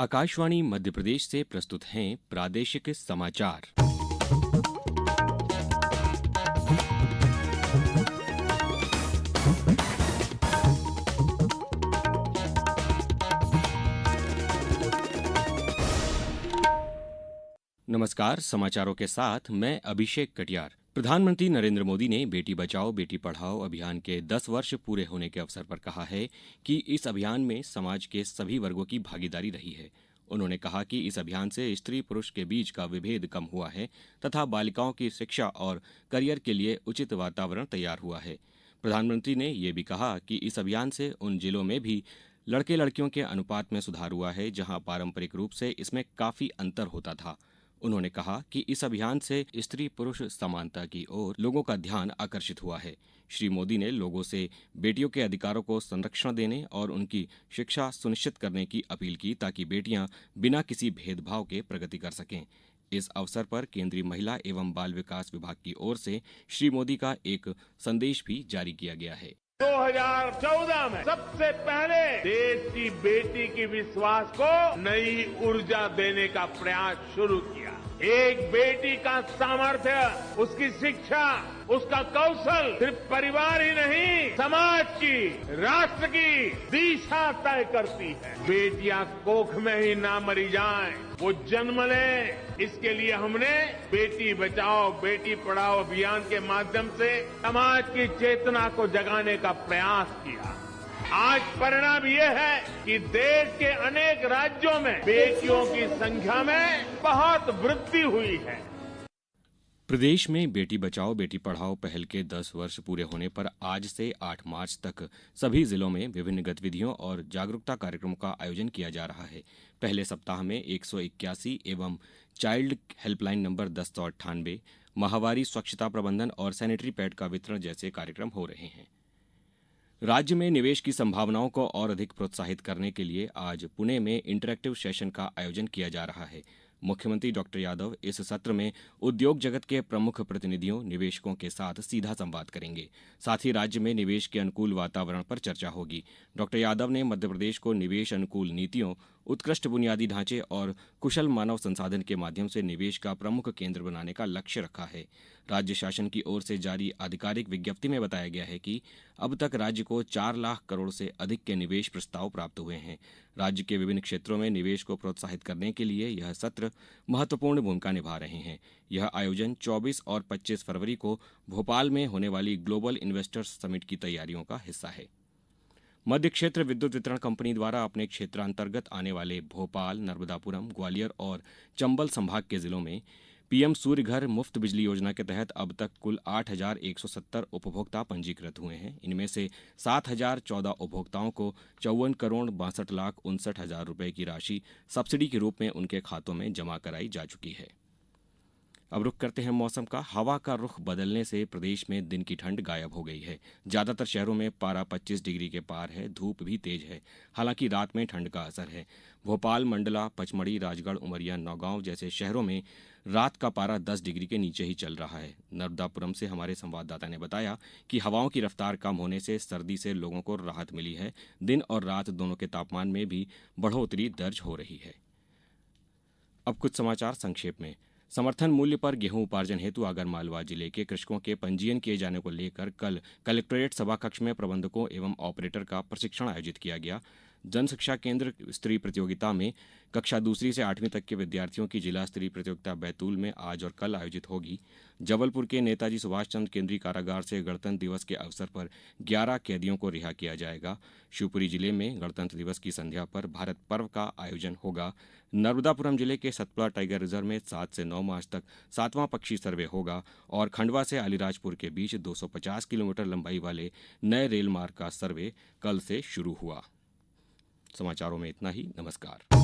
आकाशवाणी मध्य प्रदेश से प्रस्तुत हैं प्रादेशिक समाचार। नमस्कार, समाचारों के साथ मैं अभिषेक कटियार। प्रधानमंत्री नरेंद्र मोदी ने बेटी बचाओ बेटी पढ़ाओ अभियान के 10 वर्ष पूरे होने के अवसर पर कहा है कि इस अभियान में समाज के सभी वर्गों की भागीदारी रही है। उन्होंने कहा कि इस अभियान से स्त्री पुरुष के बीच का विभेद कम हुआ है तथा बालिकाओं की शिक्षा और करियर के लिए उचित वातावरण तैयार हुआ है। प्रधानमंत्री ने ये भी कहा कि इस अभियान से उन जिलों में भी लड़के लड़कियों के अनुपात में सुधार हुआ है जहां पारंपरिक रूप से इसमें काफी अंतर होता था। उन्होंने कहा कि इस अभियान से स्त्री पुरुष समानता की ओर लोगों का ध्यान आकर्षित हुआ है। श्री मोदी ने लोगों से बेटियों के अधिकारों को संरक्षण देने और उनकी शिक्षा सुनिश्चित करने की अपील की ताकि बेटियां बिना किसी भेदभाव के प्रगति कर सकें। इस अवसर पर केंद्रीय महिला एवं बाल विकास विभाग की ओर से श्री मोदी का एक संदेश भी जारी किया गया है। 2014 में सबसे पहले देश की बेटी की विश्वास को नई ऊर्जा देने का प्रयास शुरू किया। एक बेटी का सामर्थ्य, उसकी शिक्षा, उसका कौशल सिर्फ परिवार ही नहीं, समाज की, राष्ट्र की दिशा तय करती है। बेटियां कोख में ही ना मरी जाएं, वो जन्म लें, इसके लिए हमने बेटी बचाओ बेटी पढ़ाओ अभियान के माध्यम से समाज की चेतना को जगाने का प्रयास किया। आज परिणाम ये है कि देश के अनेक राज्यों में बेटियों की संख्या में बहुत वृद्धि हुई है। प्रदेश में बेटी बचाओ बेटी पढ़ाओ पहल के 10 वर्ष पूरे होने पर आज से 8 मार्च तक सभी जिलों में विभिन्न गतिविधियों और जागरूकता कार्यक्रमों का आयोजन किया जा रहा है। पहले सप्ताह में 181 एवं चाइल्ड हेल्पलाइन नंबर 1098, माहवारी स्वच्छता प्रबंधन और सैनिटरी पैड का वितरण जैसे कार्यक्रम हो रहे हैं। राज्य में निवेश की संभावनाओं को और अधिक प्रोत्साहित करने के लिए आज पुणे में इंटरैक्टिव सेशन का आयोजन किया जा रहा है। मुख्यमंत्री डॉक्टर यादव इस सत्र में उद्योग जगत के प्रमुख प्रतिनिधियों निवेशकों के साथ सीधा संवाद करेंगे। साथ ही राज्य में निवेश के अनुकूल वातावरण पर चर्चा होगी। डॉक्टर यादव ने मध्य प्रदेश को निवेश अनुकूल नीतियों, उत्कृष्ट बुनियादी ढांचे और कुशल मानव संसाधन के माध्यम से निवेश का प्रमुख केंद्र बनाने का लक्ष्य रखा है। राज्य शासन की ओर से जारी आधिकारिक विज्ञप्ति में बताया गया है कि अब तक राज्य को 4 लाख करोड़ से अधिक के निवेश प्रस्ताव प्राप्त हुए हैं। राज्य के विभिन्न क्षेत्रों में निवेश को प्रोत्साहित करने के लिए यह सत्र महत्वपूर्ण भूमिका निभा रहे हैं। यह आयोजन 24 और 25 फरवरी को भोपाल में होने वाली ग्लोबल इन्वेस्टर्स समिट की तैयारियों का हिस्सा है। मध्य क्षेत्र विद्युत वितरण कंपनी द्वारा अपने क्षेत्रांतर्गत आने वाले भोपाल, नर्मदापुरम, ग्वालियर और चंबल संभाग के जिलों में पीएम सूर्य घर मुफ्त बिजली योजना के तहत अब तक कुल 8,170 उपभोक्ता पंजीकृत हुए हैं। इनमें से 7,014 उपभोक्ताओं को 54,62,59,000 रुपए की राशि सब्सिडी के रूप में उनके खातों में जमा कराई जा चुकी है। अब रुख करते हैं मौसम का। हवा का रुख बदलने से प्रदेश में दिन की ठंड गायब हो गई है। ज्यादातर शहरों में पारा 25 डिग्री के पार है। धूप भी तेज है, हालांकि रात में ठंड का असर है। भोपाल, मंडला, पचमढ़ी, राजगढ़, उमरिया, नौगांव जैसे शहरों में रात का पारा 10 डिग्री के नीचे ही चल रहा है। नर्मदापुरम से हमारे संवाददाता ने बताया कि हवाओं की रफ्तार कम होने से सर्दी से लोगों को राहत मिली है। दिन और रात दोनों के तापमान में भी बढ़ोतरी दर्ज हो रही है। अब कुछ समाचार संक्षेप में। समर्थन मूल्य पर गेहूं उपार्जन हेतु आगरमालवा जिले के कृषकों के पंजीयन किए जाने को लेकर कल कलेक्ट्रेट सभा कक्ष में प्रबंधकों एवं ऑपरेटर का प्रशिक्षण आयोजित किया गया। जन शिक्षा केंद्र स्तरीय प्रतियोगिता में कक्षा 2 से 8वीं तक के विद्यार्थियों की जिला स्तरीय प्रतियोगिता बैतूल में आज और कल आयोजित होगी। जबलपुर के नेताजी सुभाष चंद्र केंद्रीय कारागार से गणतंत्र दिवस के अवसर पर 11 कैदियों को रिहा किया जाएगा। शिवपुरी जिले में गणतंत्र दिवस की संध्या पर भारत पर्व का आयोजन होगा। नर्मदापुरम जिले के सतपुड़ा टाइगर रिजर्व में 7 से 9 मार्च तक 7वां पक्षी सर्वे होगा और खंडवा से अलीराजपुर के बीच 250 किलोमीटर लंबाई वाले नए रेल मार्ग का सर्वे कल से शुरू हुआ। समाचारों में इतना ही। नमस्कार।